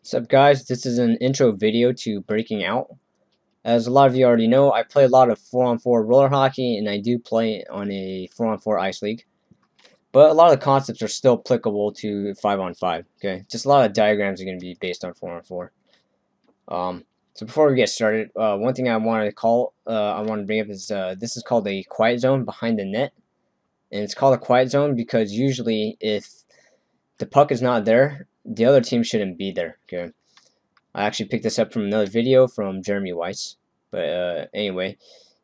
What's up, guys? This is an intro video to Breaking Out. As a lot of you already know, I play a lot of 4-on-4 roller hockey, and I do play on a 4-on-4 ice league. But a lot of the concepts are still applicable to 5-on-5. Okay, just a lot of diagrams are going to be based on 4-on-4. So before we get started, one thing I wanted to bring up is this is called a quiet zone behind the net, and it's called a quiet zone because usually if the puck is not there, the other team shouldn't be there. Okay, I actually picked this up from another video from Jeremy Weiss. But anyway,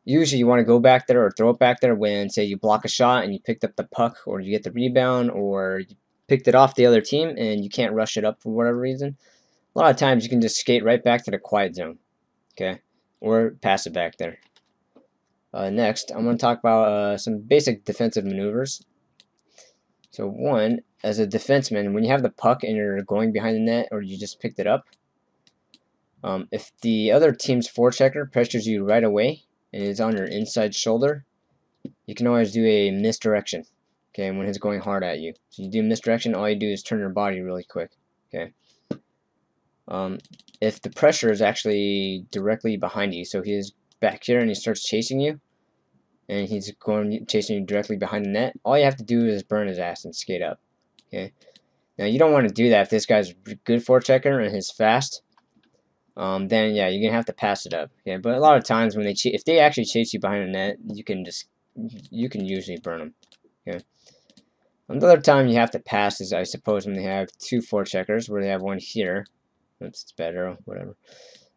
usually you want to go back there or throw it back there when, say, you block a shot and you picked up the puck, or you get the rebound, or you picked it off the other team and you can't rush it up for whatever reason. A lot of times you can just skate right back to the quiet zone, okay, or pass it back there. Next, I'm going to talk about some basic defensive maneuvers. So one, as a defenseman, when you have the puck and you're going behind the net, or you just picked it up, if the other team's forechecker pressures you right away and is on your inside shoulder, you can always do a misdirection, okay, when he's going hard at you. So you do misdirection, all you do is turn your body really quick, okay. If the pressure is actually directly behind you, so he's back here and he starts chasing you, and he's chasing you directly behind the net, all you have to do is burn his ass and skate up, okay. Now you don't want to do that if this guy's a good forechecker and he's fast. Then yeah, you're gonna have to pass it up. Okay, but a lot of times when if they actually chase you behind the net, you can usually burn them. Okay. Another time you have to pass is, I suppose, when they have two forecheckers, where they have one here. Oops, it's better, whatever.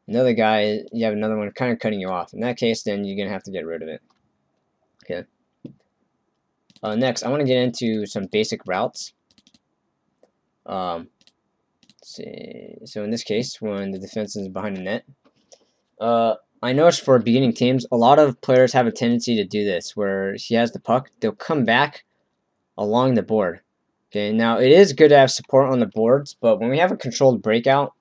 Another guy, you have another one kind of cutting you off. In that case, then you're gonna have to get rid of it. Okay. Next, I want to get into some basic routes. See. So in this case, when the defense is behind the net, I noticed for beginning teams, a lot of players have a tendency to do this, where he has the puck, they'll come back along the board. Okay, now it is good to have support on the boards, but when we have a controlled breakout,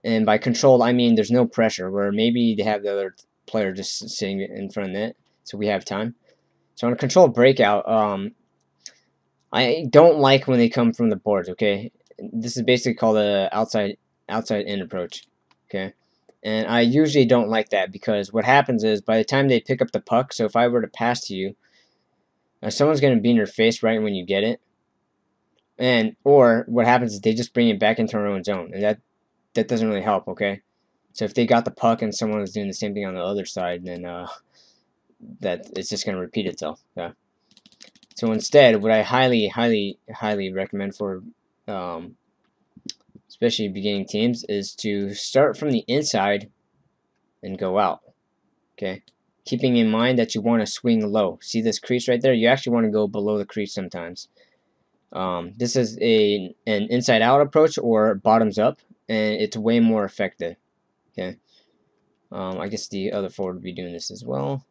and by controlled I mean there's no pressure, where maybe they have the other player just sitting in front of the net, so we have time. So on a controlled breakout, I don't like when they come from the boards. Okay. This is basically called a outside in approach, okay? And I usually don't like that, because what happens is by the time they pick up the puck, so if I were to pass to you, someone's going to be in your face right when you get it, or what happens is they just bring it back into our own zone, and that doesn't really help, okay? So if they got the puck and someone is doing the same thing on the other side, then that it's just going to repeat itself. Yeah. So instead, what I highly recommend for especially beginning teams, is to start from the inside and go out, okay, keeping in mind that you want to swing low. See this crease right there? You actually want to go below the crease sometimes. This is an inside out approach or bottoms up, and it's way more effective, okay. I guess the other forward would be doing this as well,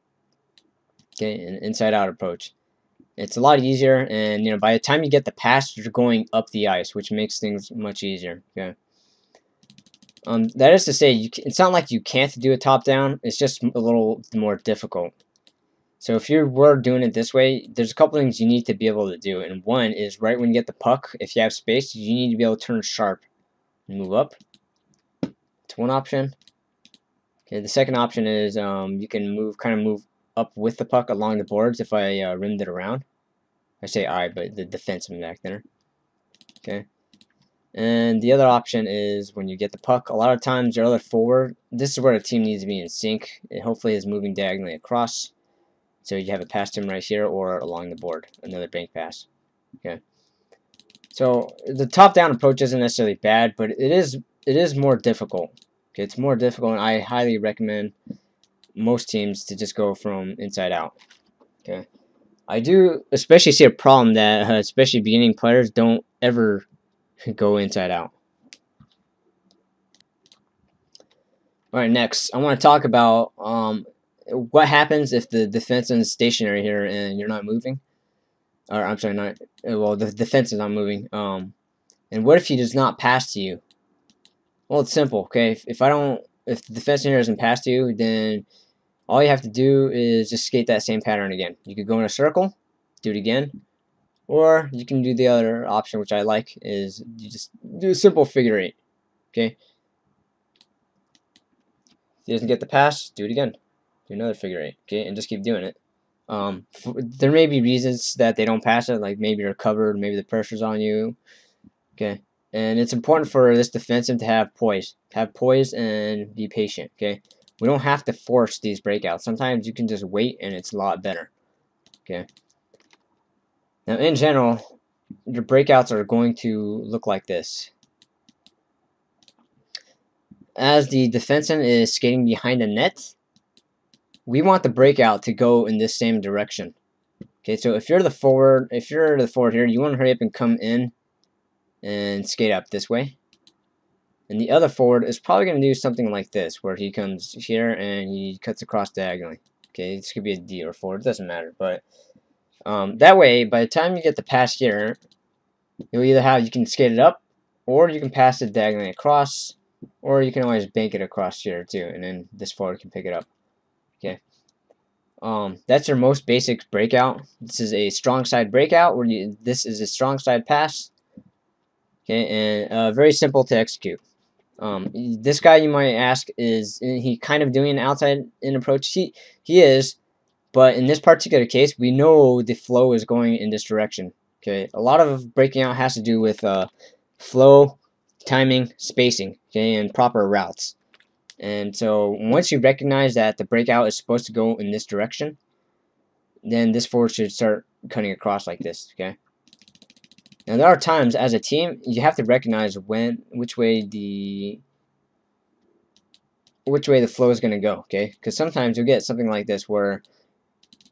okay. An inside out approach, it's a lot easier, and by the time you get the pass, you're going up the ice, which makes things much easier. Okay. That is to say, it's not like you can't do a top down. It's just a little more difficult. So if you were doing it this way, there's a couple things you need to be able to do, and one is right when you get the puck, if you have space, you need to be able to turn sharp and move up. It's one option. Okay. The second option is you can kind of move up with the puck along the boards. If I rimmed it around, I say I, but the defenseman back there. Okay. And the other option is when you get the puck, a lot of times your other forward, this is where the team needs to be in sync. It hopefully is moving diagonally across, so you have it past him right here or along the board, another bank pass. Okay. So the top-down approach isn't necessarily bad, but it is more difficult. Okay, it's more difficult, and I highly recommend most teams to just go from inside out. Okay. I do especially see a problem that especially beginning players don't ever go inside out. Alright, next I want to talk about what happens if the defense is stationary here and you're not moving. Or I'm sorry, the defense is not moving. And what if he does not pass to you? Well, it's simple, okay? If the defense here doesn't pass to you, then all you have to do is just skate that same pattern again. You could go in a circle, do it again, or you can do the other option, which I like, is you just do a simple figure eight. Okay. If he doesn't get the pass, do it again. Do another figure eight. Okay, and just keep doing it. There may be reasons that they don't pass it, like maybe you're covered, maybe the pressure's on you. Okay, and it's important for this defensive to have poise. Have poise and be patient. Okay, we don't have to force these breakouts. Sometimes you can just wait, and it's a lot better. Okay. Now, in general, your breakouts are going to look like this. As the defenseman is skating behind the net, we want the breakout to go in this same direction. Okay, so if you're the forward, here, you want to hurry up and come in and skate up this way. And the other forward is probably going to do something like this, where he comes here and he cuts across diagonally. Okay, this could be a D or forward, it doesn't matter. But that way, by the time you get the pass here, you'll either you can skate it up, or you can pass it diagonally across, or you can always bank it across here too, and then this forward can pick it up. Okay. That's your most basic breakout. This is a strong side breakout, where this is a strong side pass. Okay, and very simple to execute. This guy, you might ask, is he kind of doing an outside in approach? He is, but in this particular case, we know the flow is going in this direction. Okay, a lot of breaking out has to do with flow, timing, spacing, okay, and proper routes. And so once you recognize that the breakout is supposed to go in this direction, then this forward should start cutting across like this. Okay. Now there are times as a team you have to recognize which way the flow is going to go. Okay, because sometimes you'll get something like this where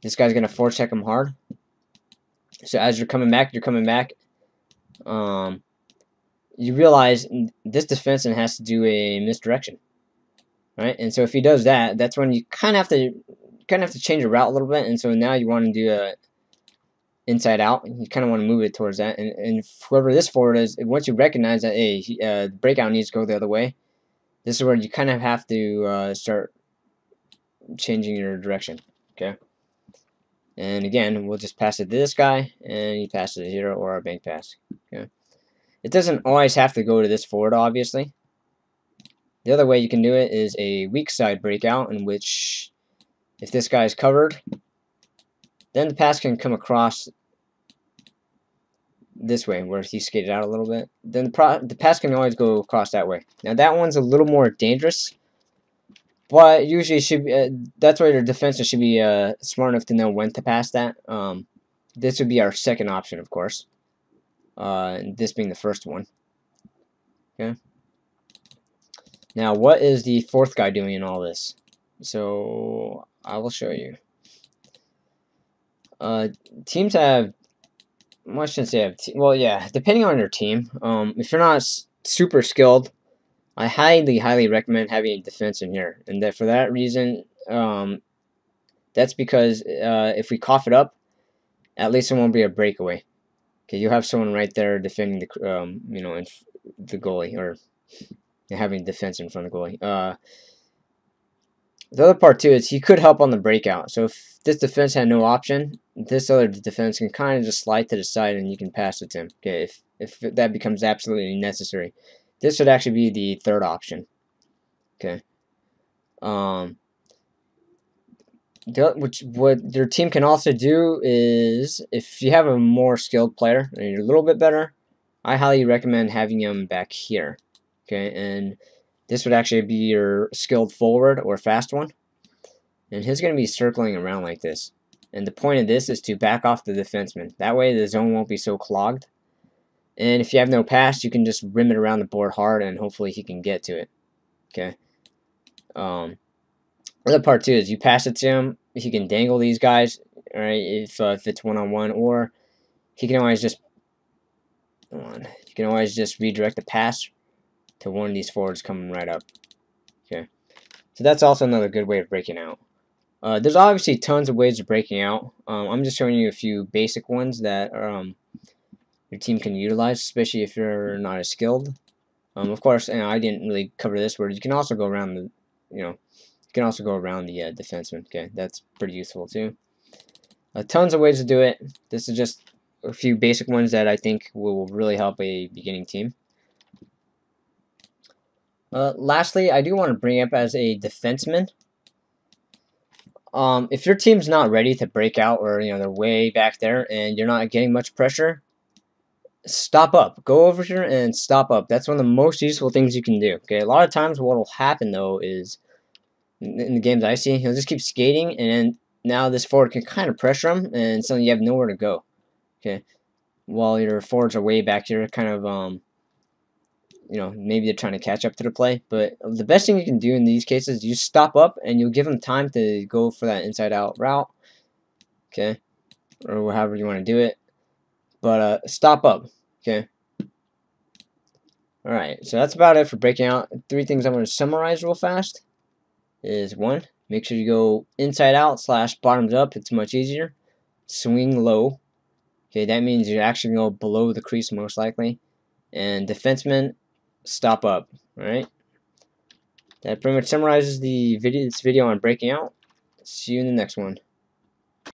this guy's going to forecheck him hard. So as you're coming back, you realize this defenseman has to do a misdirection. Right, and so if he does that, that's when you kind of have to change your route a little bit. And so now you want to do a inside out. You kind of want to move it towards that. And whoever this forward is, once you recognize that, hey, the breakout needs to go the other way, this is where you kind of have to start changing your direction. Okay. And again, we'll just pass it to this guy, and he passes it here, or a bank pass. Okay. It doesn't always have to go to this forward, obviously. The other way you can do it is a weak side breakout, in which if this guy is covered, then the pass can come across this way, where he skated out a little bit. Then the pass can always go across that way. Now that one's a little more dangerous, but usually should be, that's where your defense should be smart enough to know when to pass that. This would be our second option, of course. This being the first one. Okay. Now, what is the fourth guy doing in all this? So, I will show you. Teams have, well, I shouldn't say have, well, yeah, depending on your team. If you're not super skilled, I highly recommend having a defense in here. And that for that reason, that's because if we cough it up, at least it won't be a breakaway. Okay, you have someone right there defending the, you know, the goalie, or having defense in front of the goalie. The other part too is he could help on the breakout. So if this defense had no option, this other defense can kind of just slide to the side and you can pass it to him. Okay, if that becomes absolutely necessary, this would actually be the third option. Okay. What your team can also do is, if you have a more skilled player and you're a little bit better, I highly recommend having him back here. Okay, and this would actually be your skilled forward or fast one. And he's going to be circling around like this. And the point of this is to back off the defenseman. That way the zone won't be so clogged. And if you have no pass, you can just rim it around the board hard and hopefully he can get to it. Okay. Other part too is you pass it to him. He can dangle these guys, alright, if it's one-on-one, or he can always just redirect the pass to one of these forwards coming right up. Okay, so that's also another good way of breaking out. There's obviously tons of ways of breaking out. I'm just showing you a few basic ones that your team can utilize, especially if you're not as skilled. Of course, I didn't really cover this, where you can also go around the, defenseman. Okay, that's pretty useful too. Tons of ways to do it. This is just a few basic ones that I think will really help a beginning team. Lastly, I do want to bring up as a defenseman. If your team's not ready to break out, or they're way back there and you're not getting much pressure, stop up. Go over here and stop up. That's one of the most useful things you can do. Okay, a lot of times what will happen though is in the games I see, he'll just keep skating, and then now this forward can kind of pressure him, and suddenly you have nowhere to go. Okay, while your forwards are way back here, kind of maybe they're trying to catch up to the play. But the best thing you can do in these cases, you stop up and you'll give them time to go for that inside out route. Okay, or however you want to do it. But stop up. Okay. Alright, so that's about it for breaking out. 3 things I'm going to summarize real fast is 1, make sure you go inside out / bottoms up. It's much easier. Swing low. Okay, that means you're actually going to go below the crease most likely. And defenseman, stop up. Alright, that pretty much summarizes this video on breaking out. See you in the next one.